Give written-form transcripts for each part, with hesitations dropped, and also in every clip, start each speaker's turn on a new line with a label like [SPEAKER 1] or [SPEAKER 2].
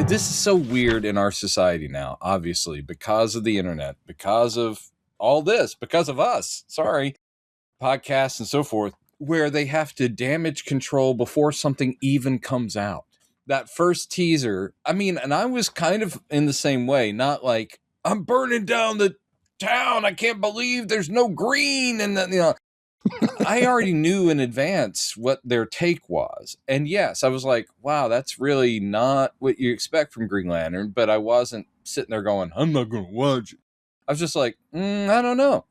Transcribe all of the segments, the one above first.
[SPEAKER 1] This is so weird in our society now, obviously, because of the internet, because of all this, because of us, podcasts and so forth, where they have to damage control before something even comes out. That first teaser, I mean, and I was kind of in the same way, not like, I'm burning down the town, I can't believe there's no green, and then, I already knew in advance what their take was. And yes, I was like, wow, that's really not what you expect from Green Lantern. But I wasn't sitting there going, I'm not going to watch it. I was just like, I don't know.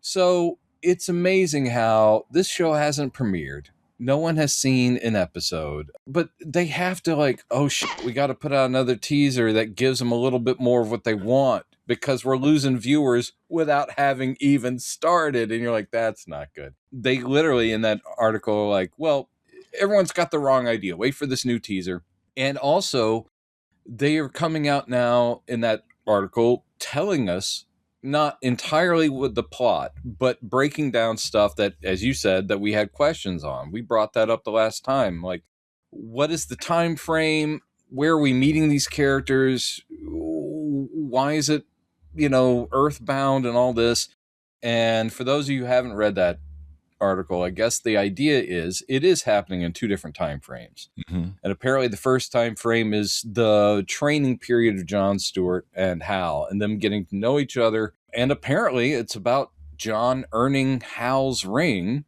[SPEAKER 1] So it's amazing how this show hasn't premiered. No one has seen an episode, but they have to like, oh shit, we got to put out another teaser that gives them a little bit more of what they want because we're losing viewers without having even started. And you're like, that's not good. They literally in that article are like, well, everyone's got the wrong idea. Wait for this new teaser. And also they are coming out now in that article telling us not entirely with the plot, but breaking down stuff that, as you said, that we had questions on. We brought that up the last time. Like, what is the time frame? Where are we meeting these characters? Why is it, earthbound and all this? And for those of you who haven't read that article, I guess the idea is it is happening in two different time frames. Mm-hmm. And apparently the first time frame is the training period of John Stewart and Hal and them getting to know each other. And apparently it's about John earning Hal's ring.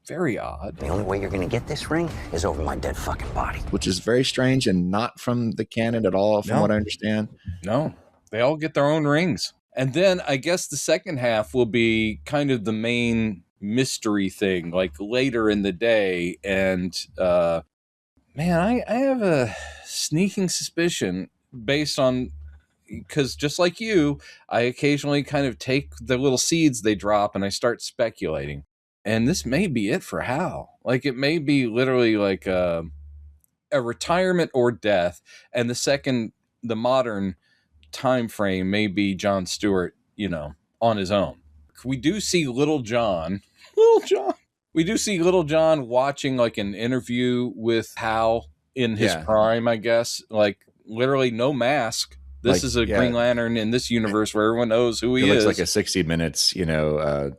[SPEAKER 1] Very odd.
[SPEAKER 2] The only way you're going to get this ring is over my dead fucking body.
[SPEAKER 3] Which is very strange and not from the canon at all, from what I understand.
[SPEAKER 1] No, they all get their own rings. And then I guess the second half will be kind of the main mystery thing, like later in the day. And man, I have a sneaking suspicion based on, because just like you, I occasionally kind of take the little seeds they drop and I start speculating. And this may be it for Hal. Like it may be literally like a retirement or death. And the modern time frame may be John Stewart, on his own. We do see Little John. We do see Little John watching like an interview with Hal in his prime, I guess. Like literally no mask. This is a Green Lantern in this universe where everyone knows who he is.
[SPEAKER 3] It looks like a 60 Minutes,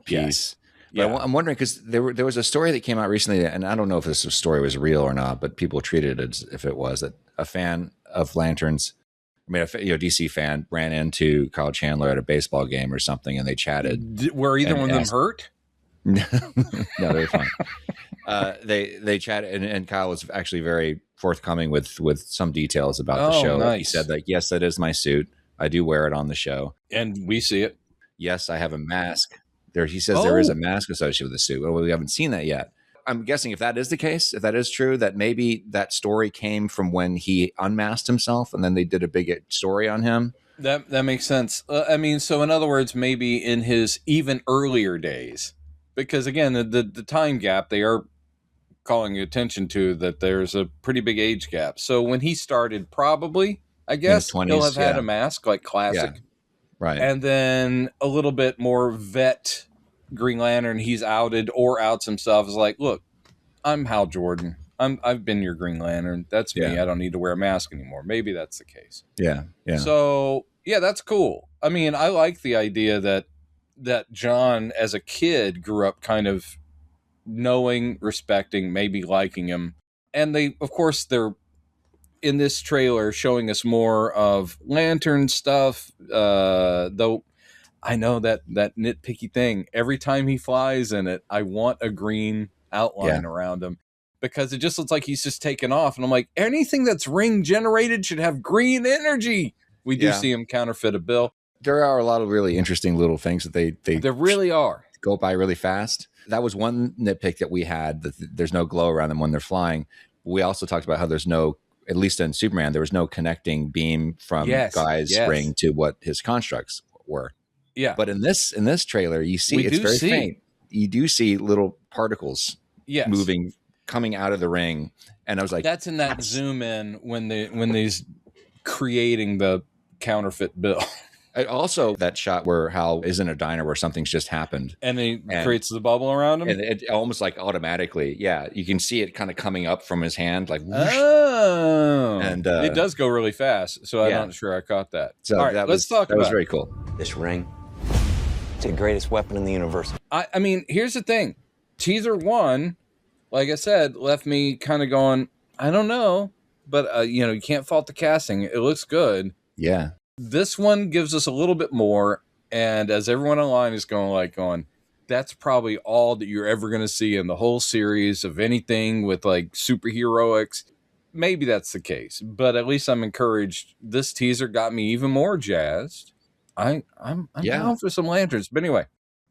[SPEAKER 3] piece. But I'm wondering, because there was a story that came out recently, and I don't know if this story was real or not, but people treated it as if it was, that a fan of Lanterns, DC fan, ran into Kyle Chandler at a baseball game or something, and they chatted.
[SPEAKER 1] Were either one of them hurt?
[SPEAKER 3] No, they were fine. They chatted, and Kyle was actually very forthcoming with some details about the show. Nice. He said that, yes, that is my suit. I do wear it on the show.
[SPEAKER 1] And we see it.
[SPEAKER 3] Yes, I have a mask. He says there is a mask associated with the suit. Well, we haven't seen that yet. I'm guessing if that is the case, if that is true, that maybe that story came from when he unmasked himself and then they did a big story on him.
[SPEAKER 1] That makes sense. So in other words, maybe in his even earlier days, because again, the time gap they are calling attention to, that there's a pretty big age gap. So when he started, probably, I guess, 20s, he'll have had a mask, like classic. Yeah.
[SPEAKER 3] Right.
[SPEAKER 1] And then a little bit more vet Green Lantern, he's outed or outs himself, is like, look, I'm Hal Jordan. I've been your Green Lantern. That's me. I don't need to wear a mask anymore. Maybe that's the case.
[SPEAKER 3] Yeah.
[SPEAKER 1] So that's cool. I mean, I like the idea that John as a kid grew up kind of knowing, respecting, maybe liking him. And they're in this trailer showing us more of Lantern stuff, though I know that nitpicky thing. Every time he flies in it, I want a green outline around him because it just looks like he's just taken off. And I'm like, anything that's ring generated should have green energy. We do see him counterfeit a bill.
[SPEAKER 3] There are a lot of really interesting little things that they
[SPEAKER 1] really are
[SPEAKER 3] go by really fast. That was one nitpick that we had, that there's no glow around them when they're flying. We also talked about how there's no, at least in Superman, there was no connecting beam from Guy's ring to what his constructs were.
[SPEAKER 1] Yeah.
[SPEAKER 3] But in this trailer, you see it's very faint. You do see little particles moving, coming out of the ring. And I was like,
[SPEAKER 1] that's in that zoom in when they's creating the counterfeit bill.
[SPEAKER 3] Also, that shot where Hal is in a diner where something's just happened.
[SPEAKER 1] And he creates the bubble around him?
[SPEAKER 3] And it almost like automatically, you can see it kind of coming up from his hand, like whoosh.
[SPEAKER 1] Oh. And it does go really fast, so I'm not sure I caught that.
[SPEAKER 3] So
[SPEAKER 1] all right, let's talk about it.
[SPEAKER 3] That was very cool.
[SPEAKER 2] This ring, it's the greatest weapon in the universe.
[SPEAKER 1] I mean, here's the thing. Teaser 1, like I said, left me kind of going, I don't know. But, you can't fault the casting. It looks good.
[SPEAKER 3] Yeah.
[SPEAKER 1] This one gives us a little bit more, and as everyone online is going, that's probably all that you're ever going to see in the whole series of anything with like superheroics. Maybe that's the case, but at least I'm encouraged. This teaser got me even more jazzed. I'm down for some lanterns, but anyway,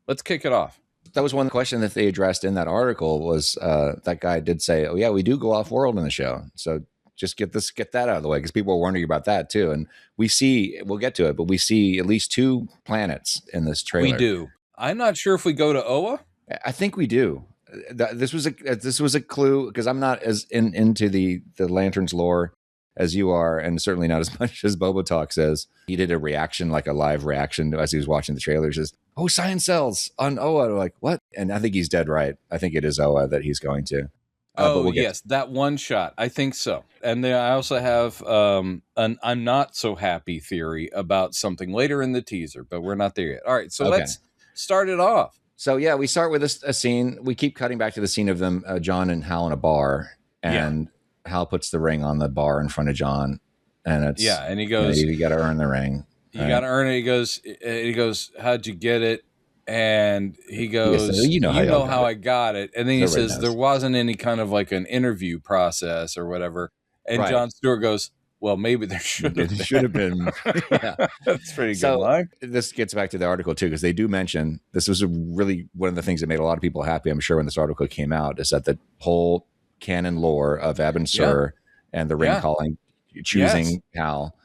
[SPEAKER 1] let's kick it off.
[SPEAKER 3] That was one question that they addressed in that article. Was that guy did say, "Oh yeah, we do go off world in the show," so. Just get that out of the way because people are wondering about that too. And we'll get to it, but we see at least 2 planets in this trailer.
[SPEAKER 1] We do. I'm not sure if we go to Oa.
[SPEAKER 3] I think we do. This was a clue because I'm not as into the Lanterns lore as you are, and certainly not as much as Boba Talk says. He did a reaction, like a live reaction as he was watching the trailer. He says, "Oh, science cells on Oa." We're like, what? And I think he's dead right. I think it is Oa that he's going to.
[SPEAKER 1] Yes, that one shot. I think so. And then I also have an I'm not so happy theory about something later in the teaser, but we're not there yet. All right, so let's start it off.
[SPEAKER 3] So yeah, we start with a scene. We keep cutting back to the scene of them, John and Hal in a bar, and Hal puts the ring on the bar in front of John, and it's
[SPEAKER 1] and he goes,
[SPEAKER 3] "You got to earn the ring.
[SPEAKER 1] You got to earn it." He goes, "How'd you get it?" And he goes, you know how I got it. And then he says, there wasn't any kind of like an interview process or whatever. And John Stewart goes, well, maybe there should have been.
[SPEAKER 3] Yeah.
[SPEAKER 1] That's pretty good line.
[SPEAKER 3] This gets back to the article too, because they do mention, this was really one of the things that made a lot of people happy, I'm sure, when this article came out, is that the whole canon lore of Abin Sur and the ring calling, choosing Hal.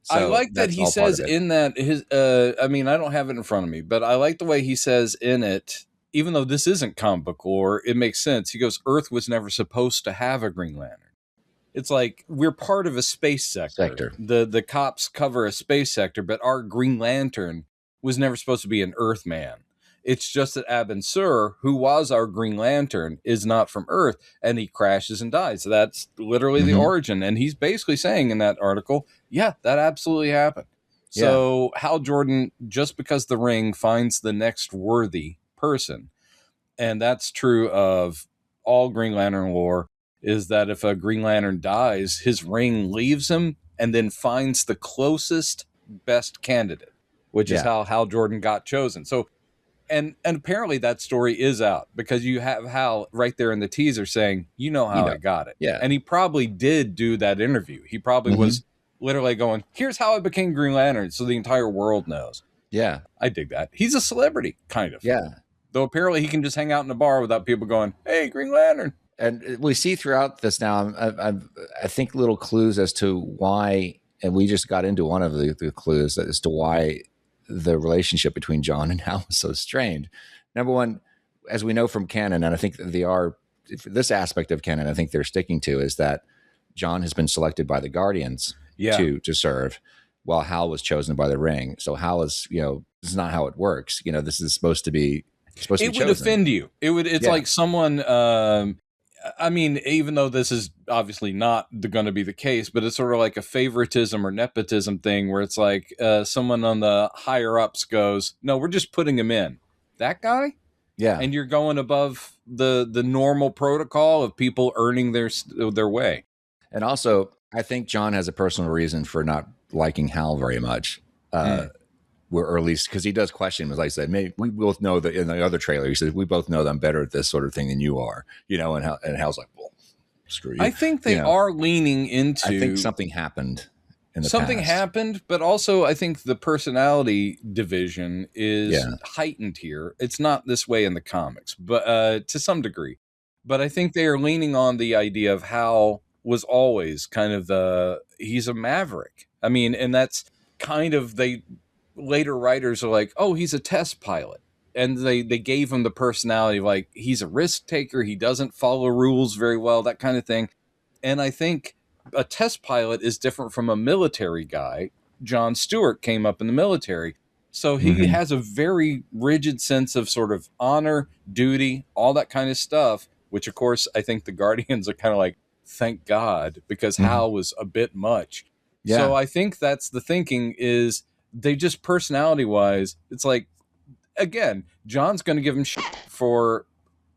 [SPEAKER 3] So
[SPEAKER 1] I like that he says in that his, I mean, I don't have it in front of me, but I like the way he says in it, even though this isn't comic book lore, it makes sense. He goes, Earth was never supposed to have a Green Lantern. It's like we're part of a space sector. The cops cover a space sector, but our Green Lantern was never supposed to be an Earthman. It's just that Abin Sur, who was our Green Lantern, is not from Earth, and he crashes and dies. So that's literally the origin. And he's basically saying in that article, yeah, that absolutely happened. Yeah. So Hal Jordan, just because the ring finds the next worthy person, and that's true of all Green Lantern lore, is that if a Green Lantern dies, his ring leaves him and then finds the closest, best candidate, which is how Hal Jordan got chosen. So, and apparently that story is out because you have Hal right there in the teaser saying, you know how I got it.
[SPEAKER 3] Yeah.
[SPEAKER 1] And he probably did do that interview. He probably was literally going, here's how I became Green Lantern, so the entire world knows.
[SPEAKER 3] Yeah.
[SPEAKER 1] I dig that. He's a celebrity, kind of.
[SPEAKER 3] Yeah.
[SPEAKER 1] Though apparently he can just hang out in a bar without people going, hey, Green Lantern.
[SPEAKER 3] And we see throughout this now, I think little clues as to why, and we just got into one of the clues as to why the relationship between John and Hal was so strained. Number one, as we know from canon, and I think they are, this aspect of canon, I think they're sticking to, is that John has been selected by the Guardians to serve, while Hal was chosen by the Ring. So Hal is, this is not how it works. This is supposed to be chosen.
[SPEAKER 1] It would offend you. It's like someone, I mean, even though this is obviously not going to be the case, but it's sort of like a favoritism or nepotism thing where it's like someone on the higher ups goes, no, we're just putting him in. That guy?
[SPEAKER 3] Yeah.
[SPEAKER 1] And you're going above the normal protocol of people earning their way.
[SPEAKER 3] And also, I think John has a personal reason for not liking Hal very much. Or at least because he does question, as I said, maybe we both know that in the other trailer, he says, we both know that I'm better at this sort of thing than you are, and Hal's like, well, screw you.
[SPEAKER 1] I think they are leaning into.
[SPEAKER 3] I think something happened in the
[SPEAKER 1] Something
[SPEAKER 3] past.
[SPEAKER 1] happened, but also I think the personality division is heightened here. It's not this way in the comics, but to some degree. But I think they are leaning on the idea of Hal was always kind of he's a maverick. I mean, and that's kind of later writers are like, oh, he's a test pilot. And they gave him the personality of like, he's a risk taker. He doesn't follow rules very well, that kind of thing. And I think a test pilot is different from a military guy John Stewart came up in the military. So he has a very rigid sense of sort of honor, duty, all that kind of stuff, which of course I think the Guardians are kind of like, thank God, because Hal was a bit much.
[SPEAKER 3] Yeah.
[SPEAKER 1] So I think that's the thinking is they just personality wise, it's like, again, John's going to give him shit for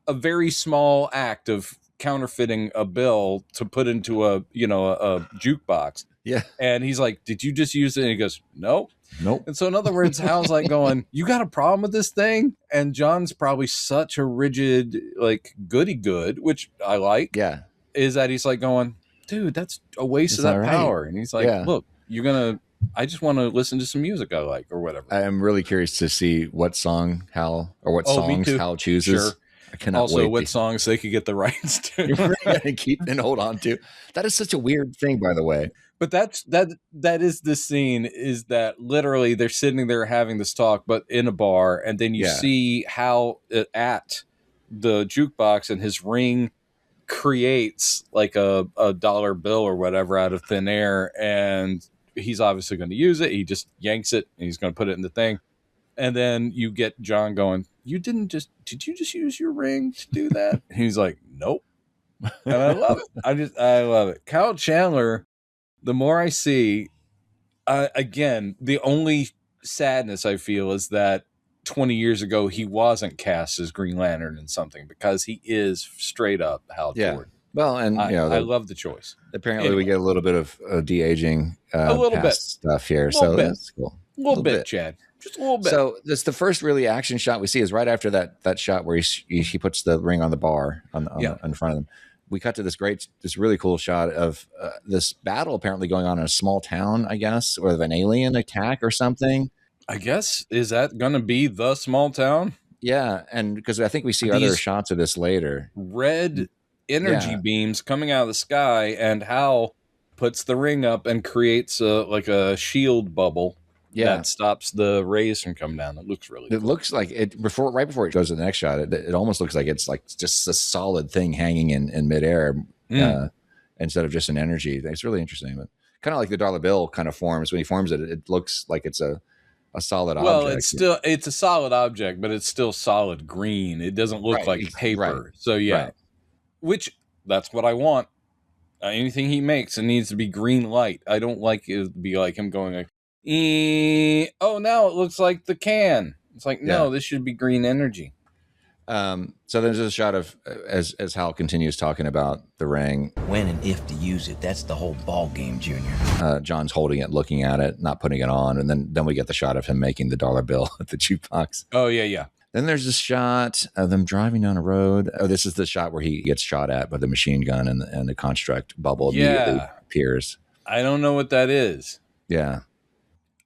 [SPEAKER 1] a very small act of counterfeiting a bill to put into a jukebox.
[SPEAKER 3] Yeah.
[SPEAKER 1] And he's like, did you just use it? And he goes, nope.
[SPEAKER 3] Nope.
[SPEAKER 1] And so in other words, Hal's like going, you got a problem with this thing? And John's probably such a rigid, like goody good, which I like.
[SPEAKER 3] Yeah.
[SPEAKER 1] Is that he's like going, dude, that's a waste of that power. And he's like, look, I just want to listen to some music I like or whatever.
[SPEAKER 3] I am really curious to see what song Hal or what songs Hal chooses.
[SPEAKER 1] Sure.
[SPEAKER 3] I cannot
[SPEAKER 1] also
[SPEAKER 3] wait.
[SPEAKER 1] What songs they could get the rights to.
[SPEAKER 3] You're going to keep and hold on to. That is such a weird thing, by the way.
[SPEAKER 1] But that is the scene, is that literally they're sitting there having this talk, but in a bar, and then you see Hal at the jukebox, and his ring creates like a dollar bill or whatever out of thin air, and he's obviously going to use it. He just yanks it and he's going to put it in the thing. And then you get John going, did you just use your ring to do that? And he's like, nope. And I love it. I love it. Kyle Chandler, the more I see, again, the only sadness I feel is that 20 years ago, he wasn't cast as Green Lantern in something, because he is straight up Hal Jordan.
[SPEAKER 3] Well, and
[SPEAKER 1] I love the choice.
[SPEAKER 3] Apparently, we get a little bit of de-aging
[SPEAKER 1] a little bit
[SPEAKER 3] stuff here, so that's cool.
[SPEAKER 1] A little bit, Chad. Just a little bit.
[SPEAKER 3] So this the first really action shot we see is right after that shot where he puts the ring on the bar in front of them. We cut to this really cool shot of this battle apparently going on in a small town, I guess, or an alien attack or something.
[SPEAKER 1] I guess, is that going to be the small town?
[SPEAKER 3] Yeah, and because I think we see other shots of this later.
[SPEAKER 1] Red energy beams coming out of the sky, and Hal puts the ring up and creates a shield bubble that stops the rays from coming down. It looks really cool.
[SPEAKER 3] It looks like it right before it goes to the next shot. It almost looks like it's like just a solid thing hanging in midair instead of just an energy. It's really interesting, but kind of like the dollar bill kind of forms. When he forms it, it looks like it's a solid object.
[SPEAKER 1] Well, it's a solid object, but it's still solid green. It doesn't look like paper. Right. So which that's what I want. Anything he makes, it needs to be green light. I don't like it to be like him going like, now it looks like the can. It's like, no, this should be green energy.
[SPEAKER 3] So there's a shot of as Hal continues talking about the ring.
[SPEAKER 2] When and if to use it, that's the whole ball game, Junior.
[SPEAKER 3] John's holding it, looking at it, not putting it on, and then we get the shot of him making the dollar bill at the jukebox.
[SPEAKER 1] Oh yeah.
[SPEAKER 3] Then there's this shot of them driving down a road. Oh, this is the shot where he gets shot at by the machine gun, and the construct bubble immediately appears.
[SPEAKER 1] I don't know what that is.
[SPEAKER 3] Yeah.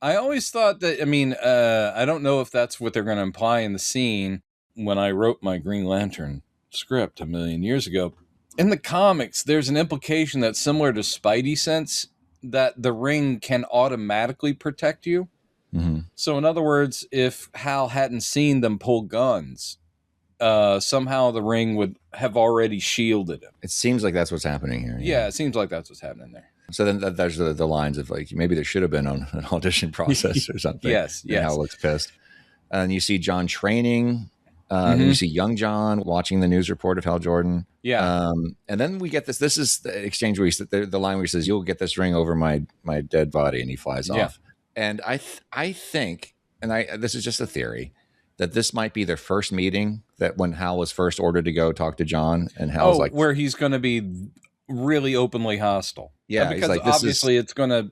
[SPEAKER 1] I always thought that, I don't know if that's what they're going to imply in the scene. When I wrote my Green Lantern script a million years ago, in the comics, there's an implication that's similar to Spidey sense, that the ring can automatically protect you.
[SPEAKER 3] Mm-hmm.
[SPEAKER 1] So in other words, if Hal hadn't seen them pull guns, somehow the ring would have already shielded him.
[SPEAKER 3] It seems like that's what's happening here.
[SPEAKER 1] Yeah, it seems like that's what's happening there.
[SPEAKER 3] So then there's the lines of like, maybe there should have been an audition process or something.
[SPEAKER 1] Yes.
[SPEAKER 3] Hal looks pissed. And you see John training. You see young John watching the news report of Hal Jordan.
[SPEAKER 1] Yeah.
[SPEAKER 3] And then we get this. This is the exchange where the line where he says, "You'll get this ring over my dead body," and he flies off. And I think, and this is just a theory, that this might be their first meeting. That when Hal was first ordered to go talk to John, and Hal's like,
[SPEAKER 1] where he's going to be really openly hostile.
[SPEAKER 3] Yeah,
[SPEAKER 1] because
[SPEAKER 3] like,
[SPEAKER 1] obviously it's going to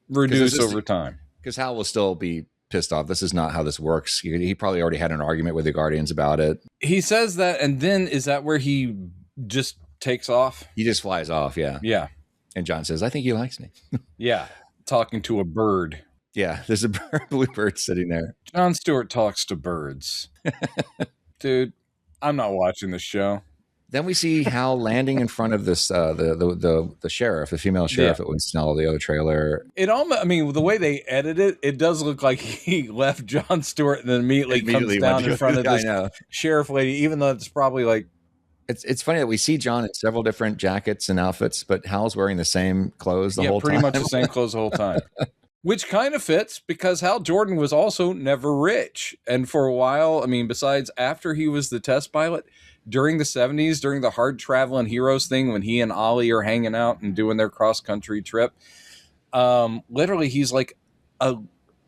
[SPEAKER 1] reduce over time.
[SPEAKER 3] Because Hal will still be pissed off. This is not how this works. He probably already had an argument with the Guardians about it.
[SPEAKER 1] He says that, and then is that where he just takes off?
[SPEAKER 3] He just flies off, yeah. And John says, "I think he likes me."
[SPEAKER 1] Yeah, talking to a bird.
[SPEAKER 3] Yeah, there's a blue bird sitting there.
[SPEAKER 1] John Stewart talks to birds. Dude, I'm not watching this show.
[SPEAKER 3] Then we see Hal landing in front of this the sheriff, the female sheriff at Winston, the other trailer.
[SPEAKER 1] It almost, the way they edit it, it does look like he left John Stewart and then immediately comes down in front of this sheriff lady, even though it's probably like.
[SPEAKER 3] It's funny that we see John in several different jackets and outfits, but Hal's wearing the same clothes the whole time.
[SPEAKER 1] Yeah, pretty much the same clothes the whole time. Which kind of fits because Hal Jordan was also never rich. And for a while, I mean, besides after he was the test pilot, during the 70s, during the hard traveling heroes thing, when he and Ollie are hanging out and doing their cross-country trip, literally he's like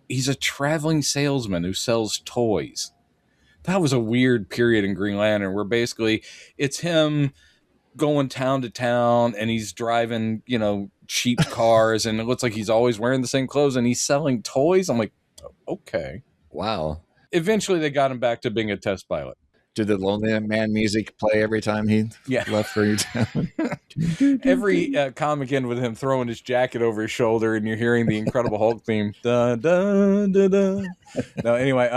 [SPEAKER 1] he's a traveling salesman who sells toys. That was a weird period in Green Lantern where basically it's him going town to town and he's driving, cheap cars and it looks like he's always wearing the same clothes and he's selling toys. I'm like, okay.
[SPEAKER 3] Wow.
[SPEAKER 1] Eventually they got him back to being a test pilot.
[SPEAKER 3] Did the Lonely Man music play every time he left for your town?
[SPEAKER 1] Every comic end with him throwing his jacket over his shoulder and you're hearing the Incredible Hulk theme. Da, da, da, da. No, anyway,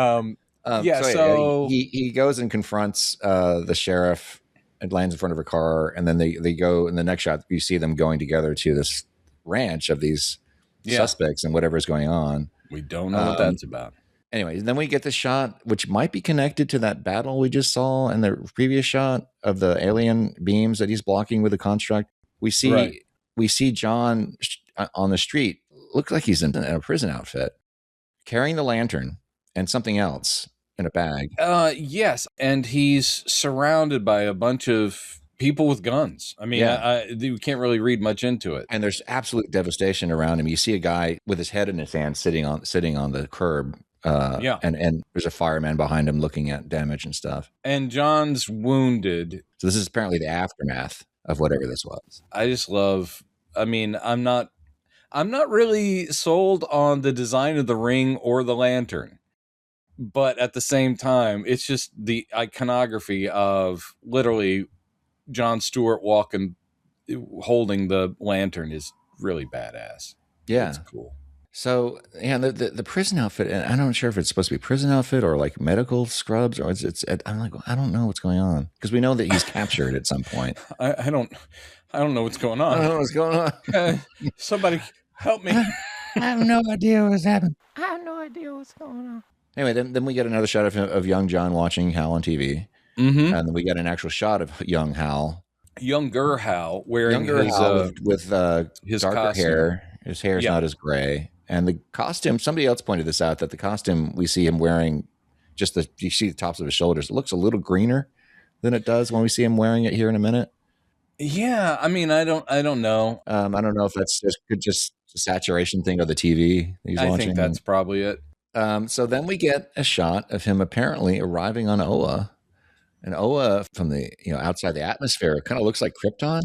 [SPEAKER 1] so
[SPEAKER 3] he goes and confronts the sheriff and lands in front of a car, and then they go in the next shot. You see them going together to this ranch of these suspects and whatever's going on.
[SPEAKER 1] We don't know what that's about.
[SPEAKER 3] Anyway, then we get the shot, which might be connected to that battle we just saw in the previous shot of the alien beams that he's blocking with the construct. We see John on the street. Looks like he's in a prison outfit, carrying the lantern and something else in a bag.
[SPEAKER 1] Yes, and he's surrounded by a bunch of people with guns. I mean, you can't really read much into it.
[SPEAKER 3] And there's absolute devastation around him. You see a guy with his head in his hand sitting on the curb. And there's a fireman behind him looking at damage and stuff.
[SPEAKER 1] And John's wounded.
[SPEAKER 3] So this is apparently the aftermath of whatever this was.
[SPEAKER 1] I just love. I mean, I'm not really sold on the design of the ring or the lantern. But at the same time, it's just the iconography of literally John Stewart holding the lantern is really badass.
[SPEAKER 3] Yeah.
[SPEAKER 1] It's cool.
[SPEAKER 3] So, the prison outfit, and I'm not sure if it's supposed to be prison outfit or like medical scrubs, or I'm like, I don't know what's going on. Because we know that he's captured at some point.
[SPEAKER 1] I don't know what's going on.
[SPEAKER 3] I don't know what's going on.
[SPEAKER 1] Somebody help me.
[SPEAKER 3] I have no idea what's happening. I have no idea what's going on. Anyway, then we get another shot of young John watching Hal on TV.
[SPEAKER 1] Mm-hmm.
[SPEAKER 3] And then we get an actual shot of young Hal.
[SPEAKER 1] Younger Hal wearing
[SPEAKER 3] with his darker
[SPEAKER 1] costume.
[SPEAKER 3] hair. His hair's not as gray. And the costume, somebody else pointed this out, that the costume we see him wearing, you see the tops of his shoulders. It looks a little greener than it does when we see him wearing it here in a minute.
[SPEAKER 1] Yeah, I mean, I don't know.
[SPEAKER 3] I don't know if that's just a saturation thing of the TV he's watching.
[SPEAKER 1] I think that's probably it.
[SPEAKER 3] So then we get a shot of him apparently arriving on Oa. And Oa, from the outside the atmosphere, kind of looks like Krypton.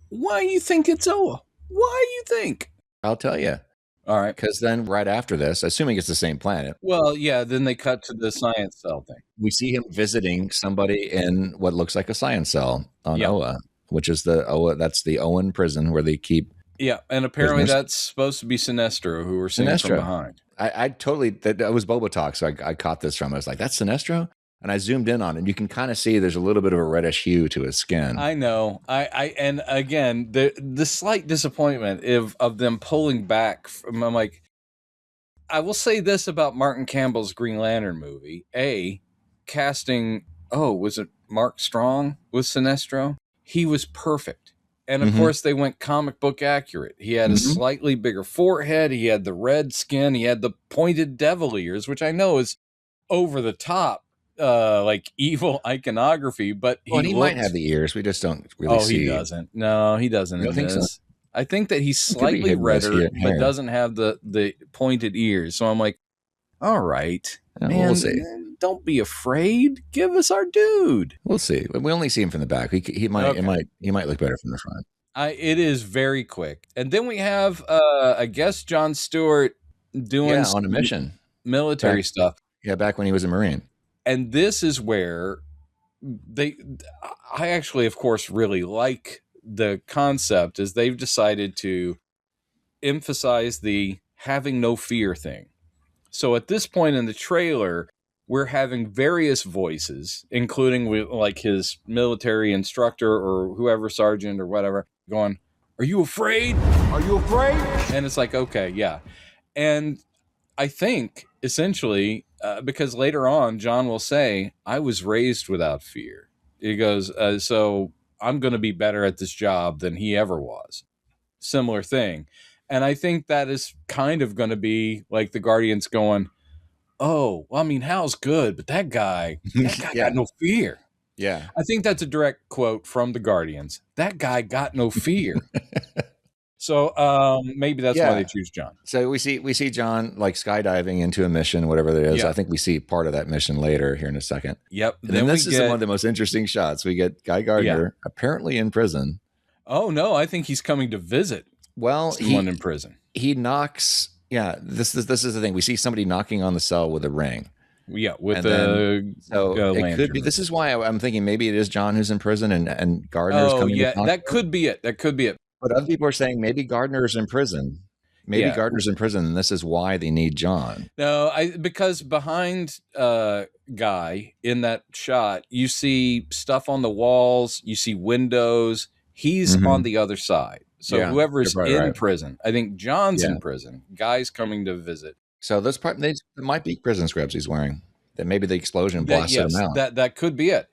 [SPEAKER 1] Why you think it's Oa? Why you think?
[SPEAKER 3] I'll tell you.
[SPEAKER 1] All right.
[SPEAKER 3] Because then right after this, assuming it's the same planet.
[SPEAKER 1] Well, yeah, then they cut to the science cell thing.
[SPEAKER 3] We see him visiting somebody in what looks like a science cell on Oa, which is that's the Owen prison where they keep.
[SPEAKER 1] Yeah, and apparently that's supposed to be Sinestro, who we're seeing from behind.
[SPEAKER 3] I totally, that was Boba Talk, so I caught this from. I was like, that's Sinestro? And I zoomed in on it. You can kind of see there's a little bit of a reddish hue to his skin.
[SPEAKER 1] I know. And again, the slight disappointment of them pulling back from, I'm like, I will say this about Martin Campbell's Green Lantern movie. Casting, was it Mark Strong with Sinestro? He was perfect. And of course, they went comic book accurate. He had a slightly bigger forehead. He had the red skin. He had the pointed devil ears, which I know is over the top. Like evil iconography, but he
[SPEAKER 3] might have the ears. We just don't really see.
[SPEAKER 1] He doesn't. No, he doesn't.
[SPEAKER 3] I don't think so.
[SPEAKER 1] I think that he's slightly redder, but doesn't have the pointed ears. So I'm like, all right, man,
[SPEAKER 3] we'll see.
[SPEAKER 1] Don't be afraid. Give us our dude.
[SPEAKER 3] We'll see. We only see him from the back. He might look better from the front.
[SPEAKER 1] It is very quick, and then we have I guess John Stewart doing
[SPEAKER 3] on a mission,
[SPEAKER 1] military stuff.
[SPEAKER 3] Yeah, back when he was a Marine.
[SPEAKER 1] And this is where I actually, of course, really like the concept is they've decided to emphasize the having no fear thing. So at this point in the trailer, we're having various voices, including like his military instructor or whoever, sergeant or whatever, going, "Are you afraid? Are you afraid?" And it's like, okay, yeah. And I think essentially, because later on, John will say, I was raised without fear. He goes, so I'm going to be better at this job than he ever was. Similar thing. And I think that is kind of going to be like the Guardians going, oh, well, I mean, Hal's good, but that guy got no fear.
[SPEAKER 3] Yeah.
[SPEAKER 1] I think that's a direct quote from the Guardians. That guy got no fear. So maybe that's why they choose John.
[SPEAKER 3] So we see John like skydiving into a mission, whatever that is. I think we see part of that mission later here in a second.
[SPEAKER 1] Yep.
[SPEAKER 3] And then this is one of the most interesting shots. We get Guy Gardner apparently in prison.
[SPEAKER 1] Oh no, I think he's coming to visit.
[SPEAKER 3] Well,
[SPEAKER 1] someone in prison.
[SPEAKER 3] He knocks. Yeah, this is the thing. We see somebody knocking on the cell with a ring.
[SPEAKER 1] Yeah, with the
[SPEAKER 3] it could be. This is why I'm thinking maybe it is John who's in prison and Gardner's coming.
[SPEAKER 1] Oh yeah, that could be it. That could be it.
[SPEAKER 3] But other people are saying maybe Gardner's in prison. Maybe Gardner's in prison, and this is why they need John.
[SPEAKER 1] No, because behind Guy in that shot, you see stuff on the walls, you see windows. He's on the other side. So whoever's in prison, I think John's in prison. Guy's coming to visit.
[SPEAKER 3] So those might be prison scrubs he's wearing. That maybe the explosion blasted him out.
[SPEAKER 1] That could be it.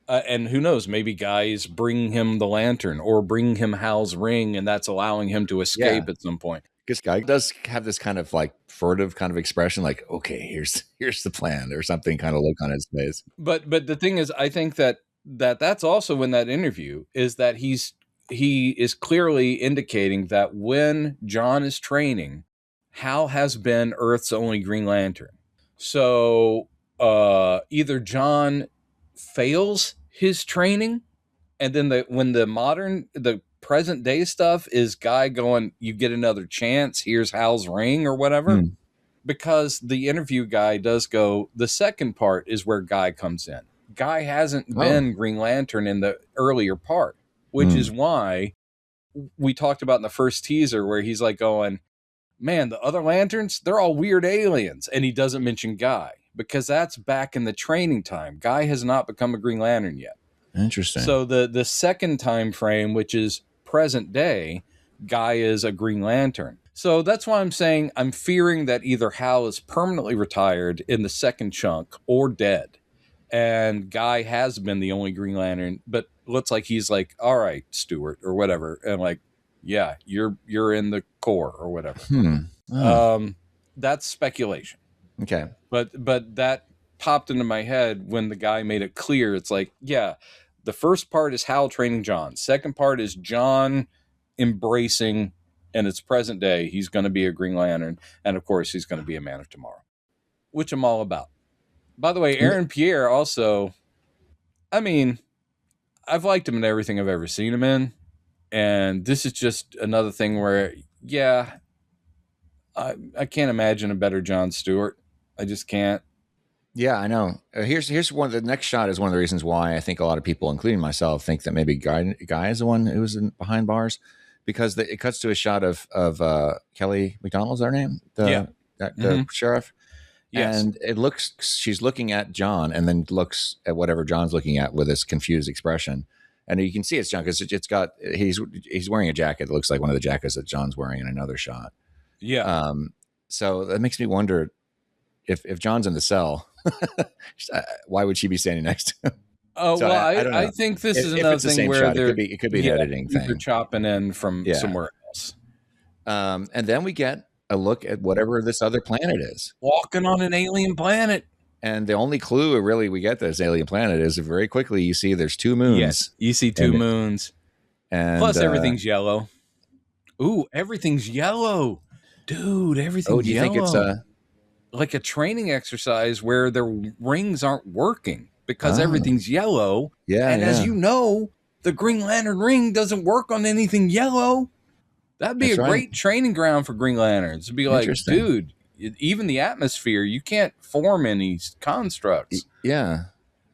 [SPEAKER 1] And who knows? Maybe Guy's bringing him the lantern or bringing him Hal's ring, and that's allowing him to escape at some point.
[SPEAKER 3] Because Guy does have this kind of like furtive kind of expression, like, okay, here's the plan, or something kind of look on his face.
[SPEAKER 1] But the thing is, I think that's also in that interview is that he is clearly indicating that when John is training, Hal has been Earth's only Green Lantern. So either John fails his training, and then when the present day stuff is Guy going, you get another chance, here's Hal's ring or whatever. Because the interview guy does go, the second part is where Guy comes in. Guy hasn't been Green Lantern in the earlier part, which is why we talked about in the first teaser where he's like going, man, the other lanterns, they're all weird aliens. And he doesn't mention Guy because that's back in the training time. Guy has not become a Green Lantern yet.
[SPEAKER 3] Interesting.
[SPEAKER 1] So the second time frame, which is present day, Guy is a Green Lantern. So that's why I'm saying I'm fearing that either Hal is permanently retired in the second chunk or dead. And Guy has been the only Green Lantern, but looks like he's like, all right, Stewart or whatever. And like, yeah, you're in the Corps or whatever. That's speculation.
[SPEAKER 3] Okay.
[SPEAKER 1] But that popped into my head when the guy made it clear. It's like, yeah, the first part is Hal training John. Second part is John embracing, and it's present day. He's going to be a Green Lantern. And of course, he's going to be a Man of Tomorrow, which I'm all about. By the way, Aaron Pierre also, I mean, I've liked him in everything I've ever seen him in. And this is just another thing where, I can't imagine a better John Stewart. I just can't.
[SPEAKER 3] Yeah, I know. Here's one. The next shot is one of the reasons why I think a lot of people, including myself, think that maybe Guy is the one who was behind bars, because it cuts to a shot of Kelly McDonald's her name, the sheriff, and it looks she's looking at John and then looks at whatever John's looking at with this confused expression, and you can see it's John because it's got he's wearing a jacket that looks like one of the jackets that John's wearing in another shot.
[SPEAKER 1] Yeah.
[SPEAKER 3] So that makes me wonder if John's in the cell. Why would she be standing next to him?
[SPEAKER 1] Oh, so well, I think this is another thing where
[SPEAKER 3] it could be an editing thing.
[SPEAKER 1] They're chopping in from somewhere else.
[SPEAKER 3] And then we get a look at whatever this other planet is.
[SPEAKER 1] Walking on an alien planet.
[SPEAKER 3] And the only clue really we get this alien planet is very quickly you see there's two moons.
[SPEAKER 1] Yes, you see two moons.
[SPEAKER 3] And
[SPEAKER 1] plus everything's yellow. Ooh, everything's yellow. Dude, everything's yellow.
[SPEAKER 3] Do you think it's
[SPEAKER 1] like a training exercise where their rings aren't working because everything's yellow?
[SPEAKER 3] Yeah.
[SPEAKER 1] And as you know, the Green Lantern ring doesn't work on anything yellow. That'd be great training ground for Green Lanterns. It'd be like, dude, even the atmosphere, you can't form any constructs.
[SPEAKER 3] Yeah.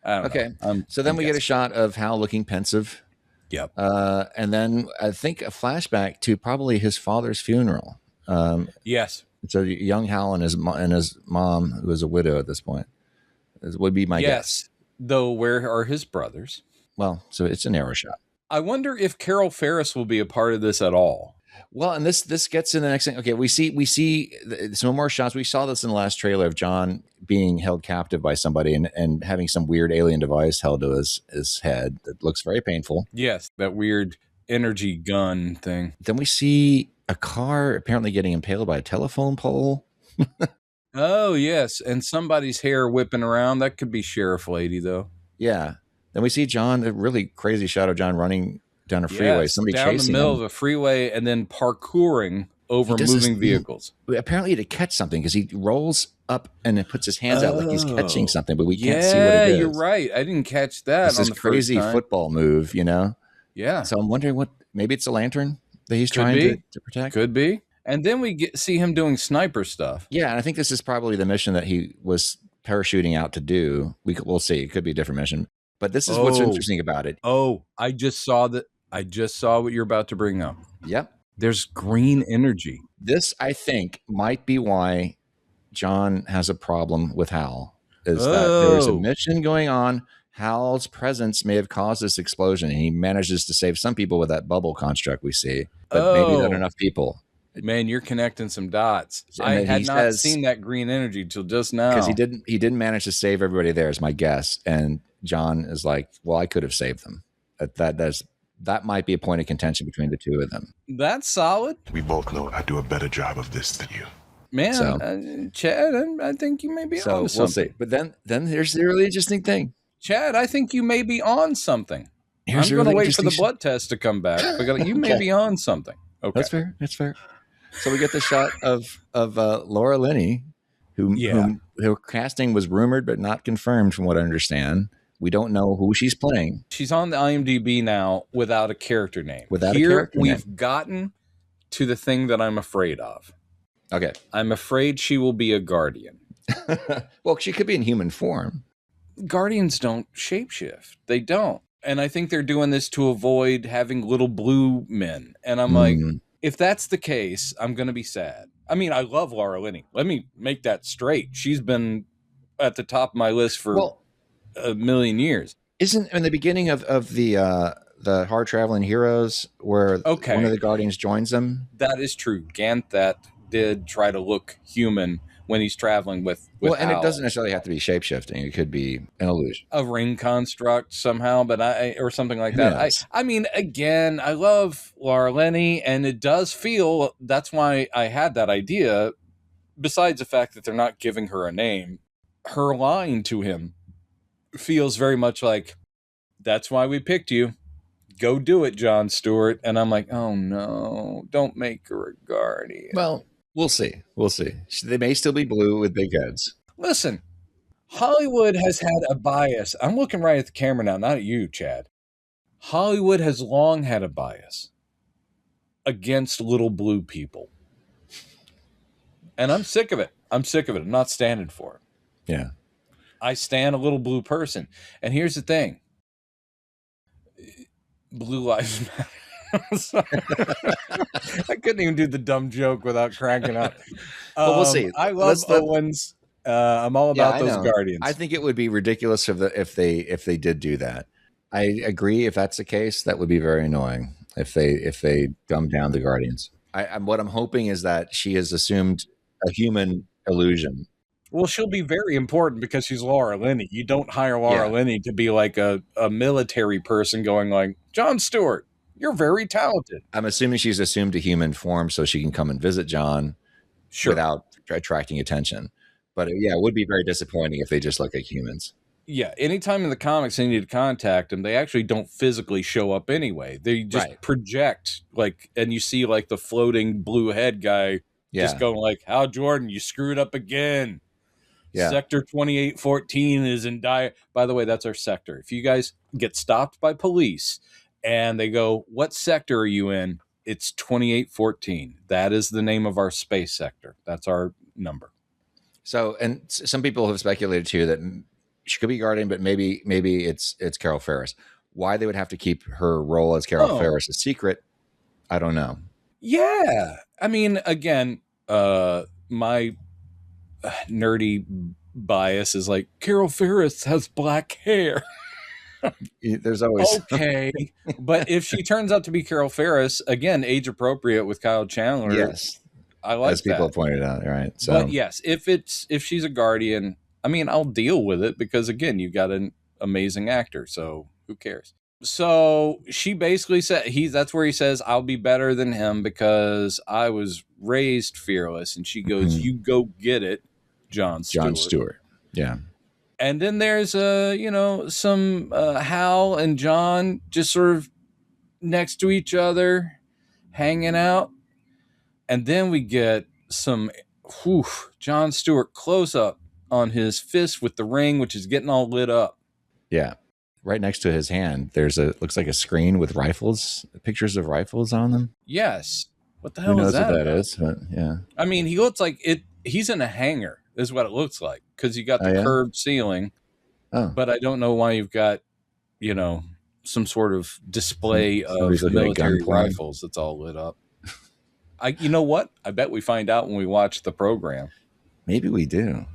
[SPEAKER 1] I don't know.
[SPEAKER 3] So then we get a shot of Hal looking pensive.
[SPEAKER 1] Yep.
[SPEAKER 3] And then I think a flashback to probably his father's funeral.
[SPEAKER 1] Yes.
[SPEAKER 3] It's a young Hal and his mom, who is a widow at this point, would be my guess.
[SPEAKER 1] Though where are his brothers?
[SPEAKER 3] Well, so it's an arrow shot.
[SPEAKER 1] I wonder if Carol Ferris will be a part of this at all.
[SPEAKER 3] Well, and this gets in the next thing. Okay, we see some more shots. We saw this in the last trailer of John being held captive by somebody and having some weird alien device held to his head that looks very painful.
[SPEAKER 1] Yes, that weird energy gun thing.
[SPEAKER 3] Then we see a car apparently getting impaled by a telephone pole.
[SPEAKER 1] Oh, yes. And somebody's hair whipping around. That could be Sheriff Lady, though.
[SPEAKER 3] Yeah. Then we see John, a really crazy shot of John running down a freeway.
[SPEAKER 1] Yes,
[SPEAKER 3] Somebody
[SPEAKER 1] down the
[SPEAKER 3] chasing
[SPEAKER 1] middle
[SPEAKER 3] him.
[SPEAKER 1] of a freeway and then parkouring over moving vehicles.
[SPEAKER 3] Apparently to catch something, because he rolls up and then puts his hands out like he's catching something, but we
[SPEAKER 1] yeah,
[SPEAKER 3] can't see what it is.
[SPEAKER 1] You're right. I didn't catch that.
[SPEAKER 3] It's this crazy football move, you know?
[SPEAKER 1] Yeah.
[SPEAKER 3] So I'm wondering maybe it's a lantern that he's trying to protect.
[SPEAKER 1] Could be. And then we see him doing sniper stuff.
[SPEAKER 3] Yeah, and I think this is probably the mission that he was parachuting out to do. We'll see. It could be a different mission. But this is what's interesting about it.
[SPEAKER 1] Oh, I just saw what you're about to bring up.
[SPEAKER 3] Yep.
[SPEAKER 1] There's green energy.
[SPEAKER 3] This, I think, might be why John has a problem with Hal. Is that there's a mission going on. Hal's presence may have caused this explosion, and he manages to save some people with that bubble construct we see, but maybe not enough people.
[SPEAKER 1] Man, you're connecting some dots. I had not seen that green energy till just now.
[SPEAKER 3] Because he didn't manage to save everybody there, is my guess. And John is like, well, I could have saved them. That might be a point of contention between the two of them.
[SPEAKER 1] That's solid.
[SPEAKER 4] We both know I do a better job of this than you.
[SPEAKER 1] Man, Chad, I think you may be on something.
[SPEAKER 3] We'll see. But then there's the really interesting thing.
[SPEAKER 1] Chad, I think you may be on something. I'm going to wait for the blood test to come back. You may be on something. Okay.
[SPEAKER 3] That's fair. So we get the shot of Laura Linney, who her casting was rumored but not confirmed from what I understand. We don't know who she's playing.
[SPEAKER 1] She's on the IMDb now without a character name. We've gotten to the thing that I'm afraid of.
[SPEAKER 3] Okay.
[SPEAKER 1] I'm afraid she will be a guardian.
[SPEAKER 3] Well, she could be in human form.
[SPEAKER 1] Guardians don't shapeshift. They don't. And I think they're doing this to avoid having little blue men. And I'm like, if that's the case, I'm going to be sad. I mean, I love Laura Linney. Let me make that straight. She's been at the top of my list for a million years.
[SPEAKER 3] Isn't in the beginning of the Hard Traveling Heroes where one of the Guardians joins them?
[SPEAKER 1] That is true. Ganthet did try to look human when he's traveling with
[SPEAKER 3] and
[SPEAKER 1] Hal.
[SPEAKER 3] it doesn't necessarily have to be shape-shifting. It could be an illusion.
[SPEAKER 1] A ring construct somehow, or something like that. I mean, again, I love Laura Linney, and it does feel, that's why I had that idea, besides the fact that they're not giving her a name, her line to him feels very much like, that's why we picked you. Go do it, John Stewart. And I'm like, oh no, don't make her a guardian.
[SPEAKER 3] Well, we'll see. They may still be blue with big heads.
[SPEAKER 1] Listen, Hollywood has had a bias. I'm looking right at the camera now, not at you, Chad. Hollywood has long had a bias against little blue people. And I'm sick of it. I'm not standing for it.
[SPEAKER 3] Yeah.
[SPEAKER 1] I stand a little blue person. And here's the thing. Blue lives matter. I couldn't even do the dumb joke without cranking up.
[SPEAKER 3] But we'll see.
[SPEAKER 1] I love Owens. I'm all about those Guardians.
[SPEAKER 3] I think it would be ridiculous if they did do that. I agree. If that's the case, that would be very annoying if they dumb down the Guardians. What I'm hoping is that she has assumed a human illusion.
[SPEAKER 1] Well, she'll be very important because she's Laura Linney. You don't hire Laura Linney to be like a military person going like, John Stewart, you're very talented.
[SPEAKER 3] I'm assuming she's assumed a human form so she can come and visit John without attracting attention. But it would be very disappointing if they just look like humans. Yeah.
[SPEAKER 1] Anytime in the comics they need to contact them, they actually don't physically show up anyway. They just project and you see like the floating blue head guy just going like, Hal Jordan, you screwed up again. Yeah. Sector 2814 is in dire. By the way, that's our sector. If you guys get stopped by police and they go, what sector are you in? It's 2814. That is the name of our space sector. That's our number.
[SPEAKER 3] So, and some people have speculated too that she could be Guardian, but maybe it's Carol Ferris. Why they would have to keep her role as Carol Ferris a secret, I don't know.
[SPEAKER 1] Yeah. I mean, again, my nerdy bias is like, Carol Ferris has black hair.
[SPEAKER 3] There's always
[SPEAKER 1] okay. But if she turns out to be Carol Ferris, again, age appropriate with Kyle Chandler.
[SPEAKER 3] Yes.
[SPEAKER 1] I like that.
[SPEAKER 3] As people pointed out, right? So,
[SPEAKER 1] but yes, if she's a Guardian, I mean, I'll deal with it because again, you've got an amazing actor, so who cares? So she basically said that's where he says, I'll be better than him because I was raised fearless. And she goes, you go get it, John Stewart.
[SPEAKER 3] John Stewart. Yeah.
[SPEAKER 1] And then there's some Hal and John just sort of next to each other hanging out. And then we get some John Stewart close up on his fist with the ring, which is getting all lit up.
[SPEAKER 3] Yeah. Right next to his hand, looks like a screen with rifles, pictures of rifles on them.
[SPEAKER 1] Yes. What the hell
[SPEAKER 3] Who knows
[SPEAKER 1] is that?
[SPEAKER 3] what that is? But yeah.
[SPEAKER 1] I mean, he looks like it. He's in a hangar, is what it looks like, because you got the curved ceiling.
[SPEAKER 3] Oh.
[SPEAKER 1] But I don't know why you've got, some sort of display of military rifles that's all lit up. You know what? I bet we find out when we watch the program.
[SPEAKER 3] Maybe we do.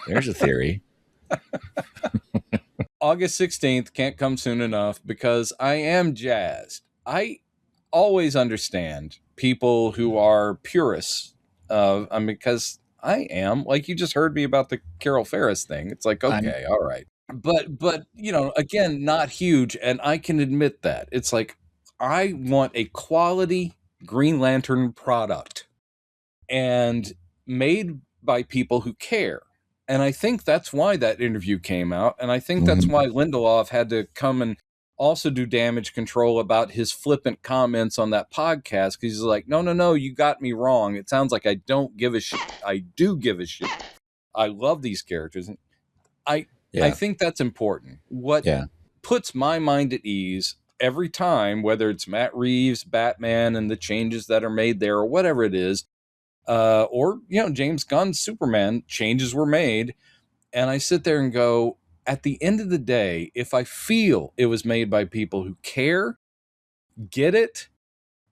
[SPEAKER 3] There's a theory.
[SPEAKER 1] August 16th can't come soon enough because I am jazzed. I always understand people who are purists. Because I am, like you just heard me about the Carol Ferris thing. It's like, okay, all right. But again, not huge. And I can admit that. It's like, I want a quality Green Lantern product and made by people who care. And I think that's why that interview came out. And I think that's why Lindelof had to come and also do damage control about his flippant comments on that podcast. Because he's like, no, you got me wrong. It sounds like I don't give a shit. I do give a shit. I love these characters. And I think that's important. What puts my mind at ease every time, whether it's Matt Reeves, Batman, and the changes that are made there, or whatever it is, or James Gunn's Superman, changes were made, and I sit there and go, at the end of the day, if I feel it was made by people who care, get it,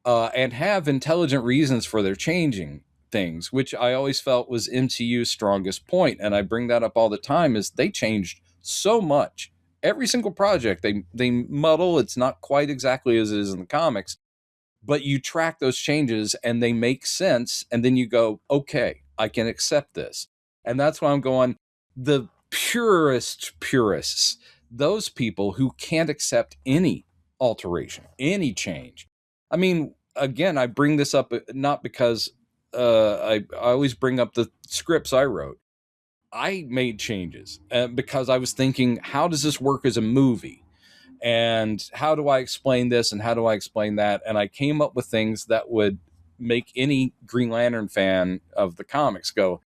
[SPEAKER 1] and have intelligent reasons for their changing things, which I always felt was MCU's strongest point, and I bring that up all the time, is they changed so much. Every single project they muddle. It's not quite exactly as it is in the comics, but you track those changes and they make sense. And then you go, okay, I can accept this. And that's why I'm going, the purists, those people who can't accept any alteration, any change. I mean, again, I bring this up not because I always bring up the scripts I wrote. I made changes because I was thinking, how does this work as a movie? And how do I explain this? And how do I explain that? And I came up with things that would make any Green Lantern fan of the comics go,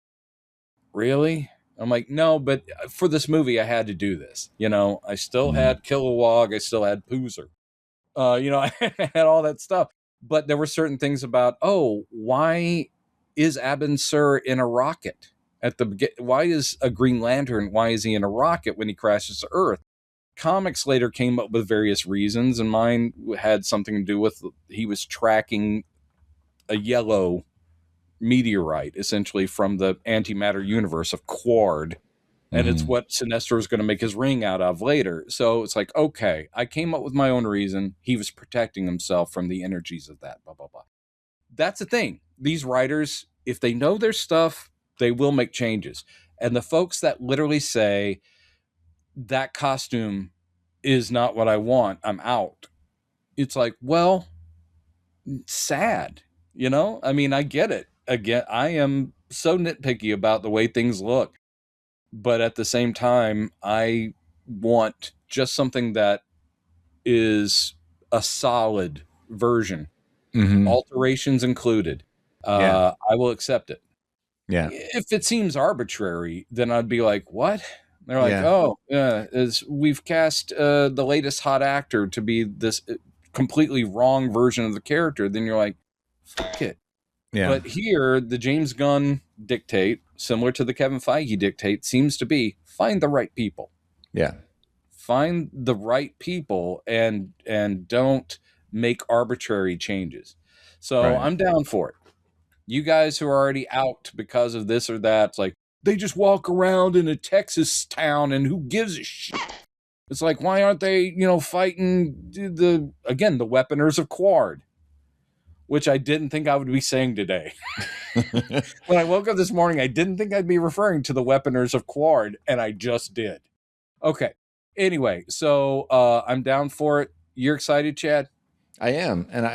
[SPEAKER 1] really? I'm like, no, but for this movie, I had to do this. I still had Kilowog. I still had Poozer. I had all that stuff. But there were certain things about, why is Abin Sur in a rocket? Why is a Green Lantern, why is he in a rocket when he crashes to Earth? Comics later came up with various reasons, and mine had something to do with he was tracking a yellow meteorite, essentially from the antimatter universe of Quard, and it's what Sinestro is going to make his ring out of later. So it's like, okay, I came up with my own reason. He was protecting himself from the energies of that, blah, blah, blah. That's the thing. These writers, if they know their stuff, they will make changes. And the folks that literally say, that costume is not what I want, I'm out. It's like, well, sad, I mean, I get it. Again, I am so nitpicky about the way things look, but at the same time, I want just something that is a solid version, alterations included. I will accept it.
[SPEAKER 3] Yeah.
[SPEAKER 1] If it seems arbitrary, then I'd be like, what? They're like, we've cast the latest hot actor to be this completely wrong version of the character. Then you're like, fuck it. Yeah. But here, the James Gunn dictate, similar to the Kevin Feige dictate, seems to be find the right people.
[SPEAKER 3] Yeah.
[SPEAKER 1] Find the right people and don't make arbitrary changes. So I'm down for it. You guys who are already out because of this or that, it's like, they just walk around in a Texas town and who gives a shit? It's like, why aren't they, fighting the weaponers of Quard? Which I didn't think I would be saying today. When I woke up this morning, I didn't think I'd be referring to the weaponers of Quard, and I just did. Okay. Anyway, so I'm down for it. You're excited, Chad?
[SPEAKER 3] I am, and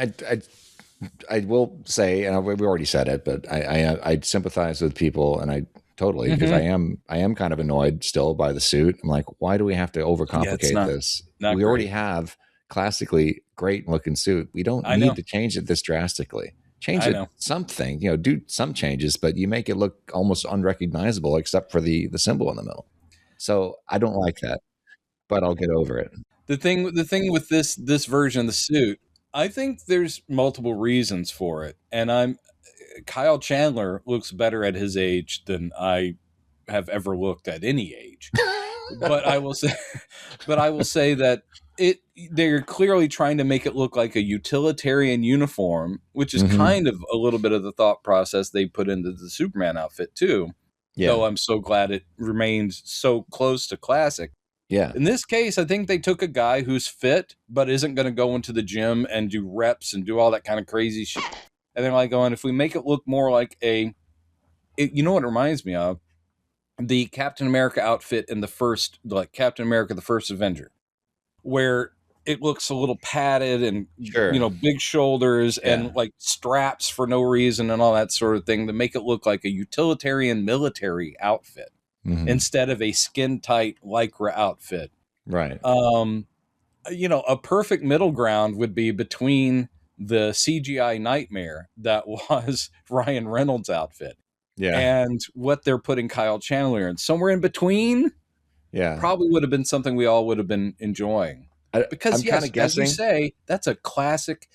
[SPEAKER 3] I will say, and we already said it, but I sympathize with people, and I totally, because I am kind of annoyed still by the suit. I'm like, why do we have to overcomplicate this? We already have classically great looking suit. We don't need to change it this drastically. Change it something, do some changes, but you make it look almost unrecognizable except for the symbol in the middle. So I don't like that, but I'll get over it.
[SPEAKER 1] The thing with this version of the suit, I think there's multiple reasons for it, and Kyle Chandler looks better at his age than I have ever looked at any age. but I will say that they're clearly trying to make it look like a utilitarian uniform, which is kind of a little bit of the thought process they put into the Superman outfit too. Yeah. Though I'm so glad it remains so close to classic.
[SPEAKER 3] Yeah.
[SPEAKER 1] In this case, I think they took a guy who's fit, but isn't going to go into the gym and do reps and do all that kind of crazy shit. And they're like going, if we make it look more like you know what it reminds me of? The Captain America outfit in the first, like Captain America, the First Avenger, where it looks a little padded and, big shoulders and like straps for no reason and all that sort of thing to make it look like a utilitarian military outfit. Instead of a skin tight Lycra outfit.
[SPEAKER 3] Right.
[SPEAKER 1] A perfect middle ground would be between the CGI nightmare that was Ryan Reynolds' outfit.
[SPEAKER 3] Yeah.
[SPEAKER 1] And what they're putting Kyle Chandler in. Somewhere in between.
[SPEAKER 3] Yeah.
[SPEAKER 1] Probably would have been something we all would have been enjoying. Because
[SPEAKER 3] I'm kind of guessing,
[SPEAKER 1] as you say, that's a classic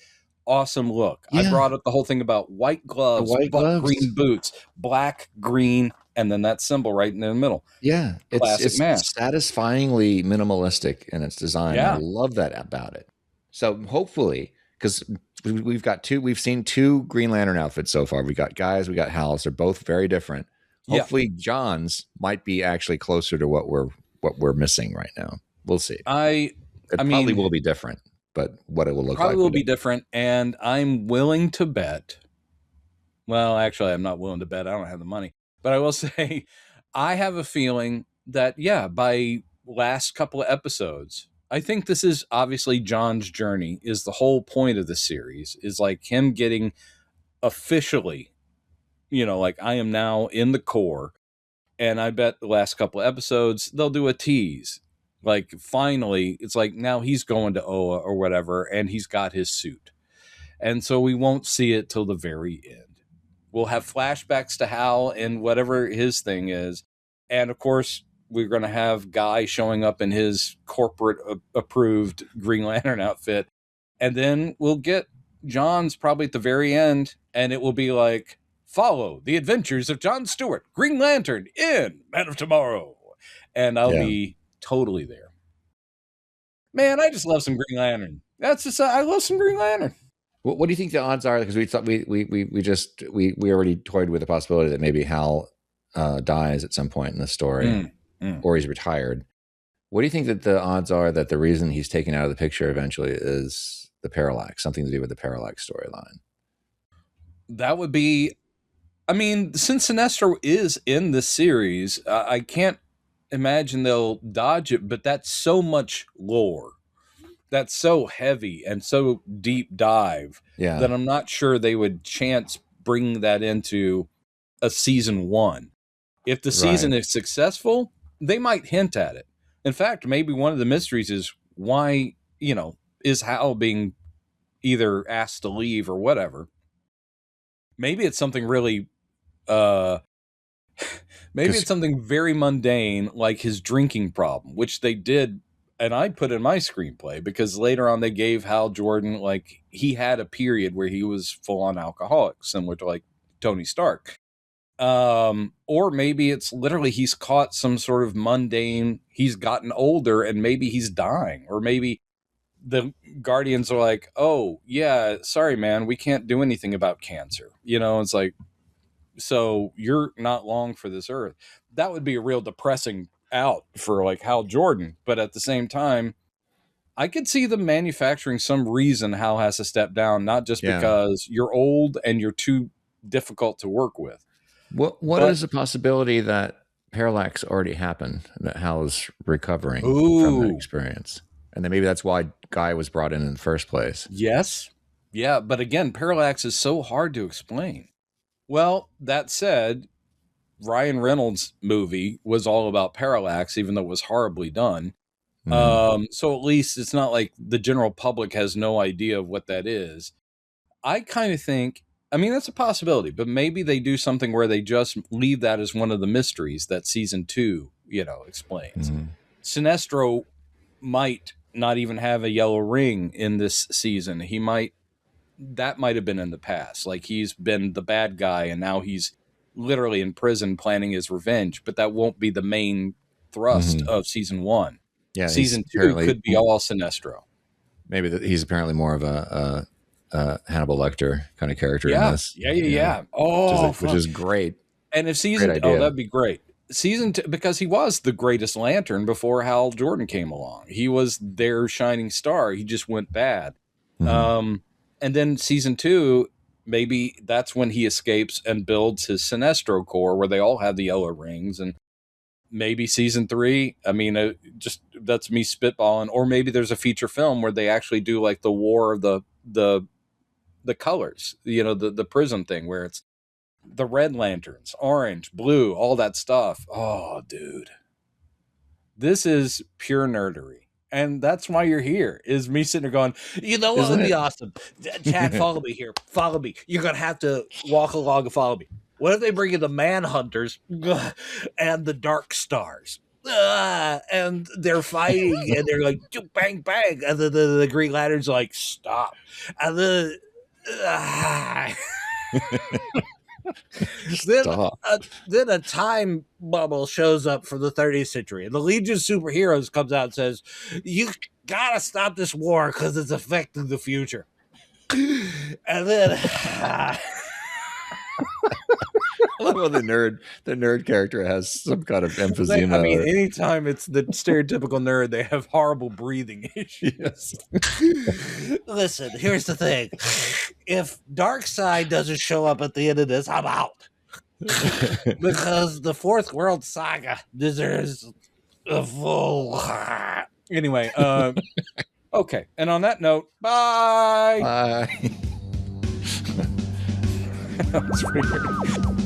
[SPEAKER 1] awesome look. Yeah. I brought up the whole thing about white gloves, green boots, black, green, and then that symbol right in the middle.
[SPEAKER 3] Yeah. It's satisfyingly minimalistic in its design. Yeah. I love that about it. So hopefully, because we've seen two Green Lantern outfits so far. We got Guy's, we got Hal's. They're both very different. Hopefully John's might be actually closer to what we're missing right now. We'll see. It probably will be different, but what it will look like
[SPEAKER 1] probably will be different. And I'm willing to bet. Well, actually, I'm not willing to bet. I don't have the money. But I will say, I have a feeling that, by last couple of episodes, I think this is obviously John's journey is the whole point of the series is like him getting officially, like I am now in the core. And I bet the last couple of episodes, they'll do a tease. Like finally, it's like now he's going to Oa or whatever, and he's got his suit. And so we won't see it till the very end. We'll have flashbacks to Hal and whatever his thing is. And of course, we're going to have Guy showing up in his corporate approved Green Lantern outfit. And then we'll get John's probably at the very end. And it will be like, follow the adventures of John Stewart, Green Lantern in Man of Tomorrow. And I'll be totally there. Man, I just love some Green Lantern. I love some Green Lantern.
[SPEAKER 3] What do you think the odds are? Because we thought we already toyed with the possibility that maybe Hal dies at some point in the story, or he's retired. What do you think that the odds are that the reason he's taken out of the picture eventually is the Parallax, something to do with the Parallax storyline?
[SPEAKER 1] That would be, since Sinestro is in the series, I can't imagine they'll dodge it, but that's so much lore. That's so heavy and so deep dive that I'm not sure they would chance bringing that into a season 1. If the season is successful, they might hint at it. In fact, maybe one of the mysteries is why, is Hal being either asked to leave or whatever. Maybe it's something really, it's something very mundane like his drinking problem, which they did. And I put in my screenplay because later on they gave Hal Jordan, like he had a period where he was full on alcoholic, similar to like Tony Stark. Or maybe it's literally he's caught some sort of mundane, he's gotten older and maybe he's dying, or maybe the Guardians are like, oh yeah, sorry, man, we can't do anything about cancer. It's like, so you're not long for this earth. That would be a real depressing out for like Hal Jordan, but at the same time I could see them manufacturing some reason Hal has to step down, not just because you're old and you're too difficult to work with.
[SPEAKER 3] What is the possibility that Parallax already happened, and that Hal is recovering
[SPEAKER 1] Ooh.
[SPEAKER 3] from that experience. And then maybe that's why Guy was brought in the first place.
[SPEAKER 1] Yes. Yeah, but again, Parallax is so hard to explain. Well, that said, Ryan Reynolds' movie was all about Parallax, even though it was horribly done. So at least it's not like the general public has no idea of what that is. I kind of think, I mean, that's a possibility, but maybe they do something where they just leave that as one of the mysteries that season 2, explains. Sinestro might not even have a yellow ring in this season. That might have been in the past. Like he's been the bad guy and now he's literally in prison planning his revenge, but that won't be the main thrust of season 1. Yeah, season 2 could be all Sinestro.
[SPEAKER 3] Maybe he's apparently more of a Hannibal Lecter kind of character in this.
[SPEAKER 1] Yeah. Oh,
[SPEAKER 3] which is great.
[SPEAKER 1] And if that'd be great. Season 2, because he was the greatest Lantern before Hal Jordan came along. He was their shining star. He just went bad. And then season 2, maybe that's when he escapes and builds his Sinestro Corps, where they all have the yellow rings. And maybe season 3, I mean, just that's me spitballing. Or maybe there's a feature film where they actually do like the war of the colors, the prism thing, where it's the red lanterns, orange, blue, all that stuff. Oh, dude, this is pure nerdery. And that's why you're here, is me sitting there going, what would be awesome? Chad, follow me here. Follow me. You're going to have to walk along and follow me. What if they bring in the Manhunters and the Dark Stars? And they're fighting and they're like, bang, bang. And the Green Lantern's like, stop. And then a time bubble shows up for the 30th century, and the Legion of Superheroes comes out and says, you gotta stop this war because it's affecting the future. And then
[SPEAKER 3] I love how the nerd character has some kind of emphysema.
[SPEAKER 1] I mean, anytime it's the stereotypical nerd, they have horrible breathing issues. Listen, here's the thing. If Darkseid doesn't show up at the end of this, I'm out. Because the Fourth World Saga deserves a full... Anyway, okay. And on that note, bye!
[SPEAKER 3] Bye.
[SPEAKER 1] That was pretty good.